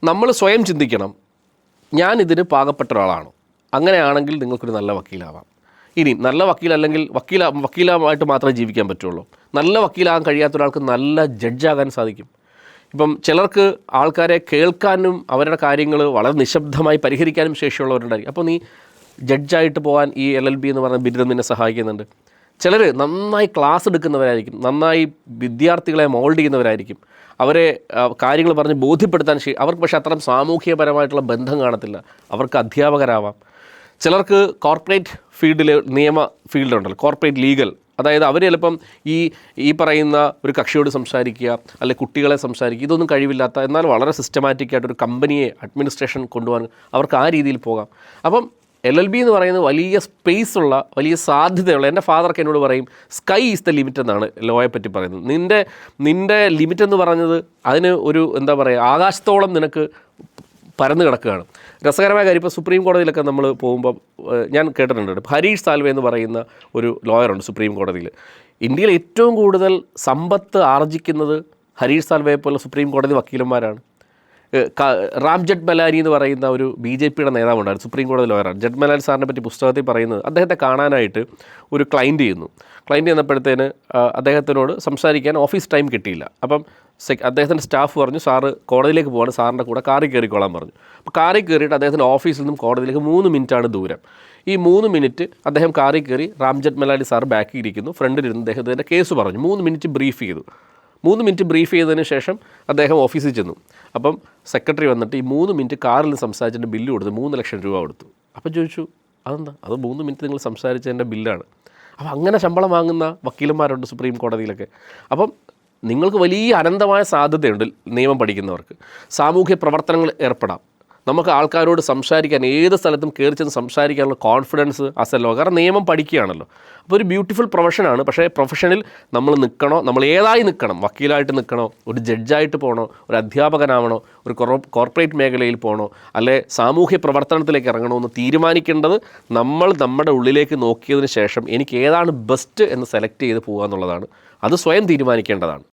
നമ്മൾ സ്വയം ചിന്തിക്കണം, ഞാനിതിന് പാകപ്പെട്ട ഒരാളാണോ? അങ്ങനെയാണെങ്കിൽ നിങ്ങൾക്കൊരു നല്ല വക്കീലാവാം. ഇനി നല്ല വക്കീലല്ലെങ്കിൽ വക്കീലായിട്ട് മാത്രമേ ജീവിക്കാൻ പറ്റുള്ളൂ. നല്ല വക്കീലാകാൻ കഴിയാത്ത ഒരാൾക്ക് നല്ല ജഡ്ജാകാൻ സാധിക്കും. ഇപ്പം ചിലർക്ക് ആൾക്കാരെ കേൾക്കാനും അവരുടെ കാര്യങ്ങൾ വളരെ നിശബ്ദമായി പരിഹരിക്കാനും ശേഷിയുള്ളവരുണ്ടായിരിക്കും. അപ്പോൾ നീ ജഡ്ജായിട്ട് പോകാൻ ഈ LLB എന്ന് പറഞ്ഞ ബിരുദം നിന്നെ സഹായിക്കുന്നുണ്ട്. ചിലർ നന്നായി ക്ലാസ് എടുക്കുന്നവരായിരിക്കും, നന്നായി വിദ്യാർത്ഥികളെ മോൾഡ് ചെയ്യുന്നവരായിരിക്കും, അവരെ കാര്യങ്ങൾ പറഞ്ഞ് ബോധ്യപ്പെടുത്താൻ അവർക്ക് പക്ഷേ അത്തരം സാമൂഹികപരമായിട്ടുള്ള ബന്ധം കാണത്തില്ല. അവർക്ക് അധ്യാപകരാവാം. ചിലർക്ക് കോർപ്പറേറ്റ് ഫീൽഡിൽ, നിയമ ഫീൽഡുണ്ടല്ലോ, കോർപ്പറേറ്റ് ലീഗൽ, അതായത് അവർ ചിലപ്പം ഈ പറയുന്ന ഒരു കക്ഷിയോട് സംസാരിക്കുക, അല്ലെങ്കിൽ കുട്ടികളെ സംസാരിക്കുക, ഇതൊന്നും കഴിവില്ലാത്ത എന്നാൽ വളരെ സിസ്റ്റമാറ്റിക്കായിട്ടൊരു കമ്പനിയെ അഡ്മിനിസ്ട്രേഷൻ കൊണ്ടുപോകാൻ അവർക്ക് ആ രീതിയിൽ പോകാം. അപ്പം LLB എന്ന് പറയുന്നത് വലിയ സ്പേസുള്ള, വലിയ സാധ്യതയുള്ള, എൻ്റെ ഫാദർക്ക് എന്നോട് പറയും സ്കൈ ഈസ് ദ ലിമിറ്റ് എന്നാണ് ലോയെ പറ്റി പറയുന്നത്. നിൻ്റെ ലിമിറ്റ് എന്ന് പറഞ്ഞത് അതിന് ഒരു എന്താ പറയുക, ആകാശത്തോളം നിനക്ക് പരന്ന് കിടക്കുകയാണ്. രസകരമായ കാര്യം, ഇപ്പോൾ സുപ്രീം കോടതിയിലൊക്കെ നമ്മൾ പോകുമ്പോൾ ഞാൻ കേട്ടിട്ടുണ്ട്, ഹരീഷ് സാൽവെ എന്ന് പറയുന്ന ഒരു ലോയറുണ്ട് സുപ്രീം കോടതിയിൽ. ഇന്ത്യയിൽ ഏറ്റവും കൂടുതൽ സമ്പത്ത് ആർജിക്കുന്നത് ഹരീഷ് സാൽവയെ പോലെ സുപ്രീം കോടതി വക്കീലന്മാരാണ്. റാം ജെഠ്മലാനി എന്ന് പറയുന്ന ഒരു BJPയുടെ നേതാവുണ്ടായിരുന്നു, സുപ്രീം കോടതി ലോയറാണ്. ജെഠ്മലാനി സാറിനെ പറ്റി പുസ്തകത്തിൽ പറയുന്നത്, അദ്ദേഹത്തെ കാണാനായിട്ട് ഒരു ക്ലൈൻറ്റ് ചെന്നപ്പോഴത്തേന് അദ്ദേഹത്തിനോട് സംസാരിക്കാൻ ഓഫീസ് ടൈം കിട്ടിയില്ല. അപ്പം അദ്ദേഹത്തിൻ്റെ സ്റ്റാഫ് പറഞ്ഞു, സാറ് കോടതിയിലേക്ക് പോകാൻ സാറിൻ്റെ കൂടെ കാറിൽ കയറിക്കോളാൻ പറഞ്ഞു. അപ്പോൾ കാറിൽ കയറിയിട്ട് അദ്ദേഹത്തിൻ്റെ ഓഫീസിൽ നിന്നും കോടതിയിലേക്ക് 3 മിനിറ്റാണ് ദൂരം. ഈ 3 മിനിറ്റ് അദ്ദേഹം കാറിൽ കയറി, റാം ജെഠ്മലാനി സാർ ബാക്കിൽ ഇരിക്കുന്നു, ഫ്രണ്ടിലിരുന്ന് അദ്ദേഹത്തിൻ്റെ കേസ് പറഞ്ഞു. 3 മിനിറ്റ് ബ്രീഫ് ചെയ്തു. 3 മിനിറ്റ് ബ്രീഫ് ചെയ്തതിന് ശേഷം അദ്ദേഹം ഓഫീസിൽ ചെന്നു. അപ്പം സെക്രട്ടറി വന്നിട്ട് ഈ 3 മിനിറ്റ് കാറിൽ നിന്ന് സംസാരിച്ചതിൻ്റെ ബില്ല് കൊടുത്തു, 3 ലക്ഷം രൂപ കൊടുത്തു. അപ്പം ചോദിച്ചു, അതെന്താ? അത് 3 മിനിറ്റ് നിങ്ങൾ സംസാരിച്ചതിൻ്റെ ബില്ലാണ്. അപ്പം അങ്ങനെ ശമ്പളം വാങ്ങുന്ന വക്കീലന്മാരുണ്ട് സുപ്രീം കോടതിയിലൊക്കെ. അപ്പം നിങ്ങൾക്ക് വലിയ അനന്തമായ സാധ്യതയുണ്ട് നിയമം പഠിക്കുന്നവർക്ക്. സാമൂഹ്യ പ്രവർത്തനങ്ങൾ ഏർപ്പെടാം. നമുക്ക് ആൾക്കാരോട് സംസാരിക്കാൻ, ഏത് സ്ഥലത്തും കയറി ചെന്ന് സംസാരിക്കാനുള്ള കോൺഫിഡൻസ് അസല്ലോ, കാരണം നിയമം പഠിക്കുകയാണല്ലോ. അപ്പോൾ ഒരു ബ്യൂട്ടിഫുൾ പ്രൊഫഷനാണ്. പക്ഷേ പ്രൊഫഷനിൽ നമ്മൾ നിൽക്കണോ, നമ്മൾ ഏതായി നിൽക്കണം, വക്കീലായിട്ട് നിൽക്കണോ, ഒരു ജഡ്ജായിട്ട് പോകണോ, ഒരു അധ്യാപകനാവണോ, ഒരു കോർപ്പറേറ്റ് മേഖലയിൽ പോകണോ, അല്ലെ സാമൂഹ്യ പ്രവർത്തനത്തിലേക്ക് ഇറങ്ങണോ എന്ന് തീരുമാനിക്കേണ്ടത് നമ്മൾ നമ്മുടെ ഉള്ളിലേക്ക് നോക്കിയതിന് ശേഷം എനിക്ക് ഏതാണ് ബെസ്റ്റ് എന്ന് സെലക്ട് ചെയ്ത് പോകുക എന്നുള്ളതാണ്. അത് സ്വയം തീരുമാനിക്കേണ്ടതാണ്.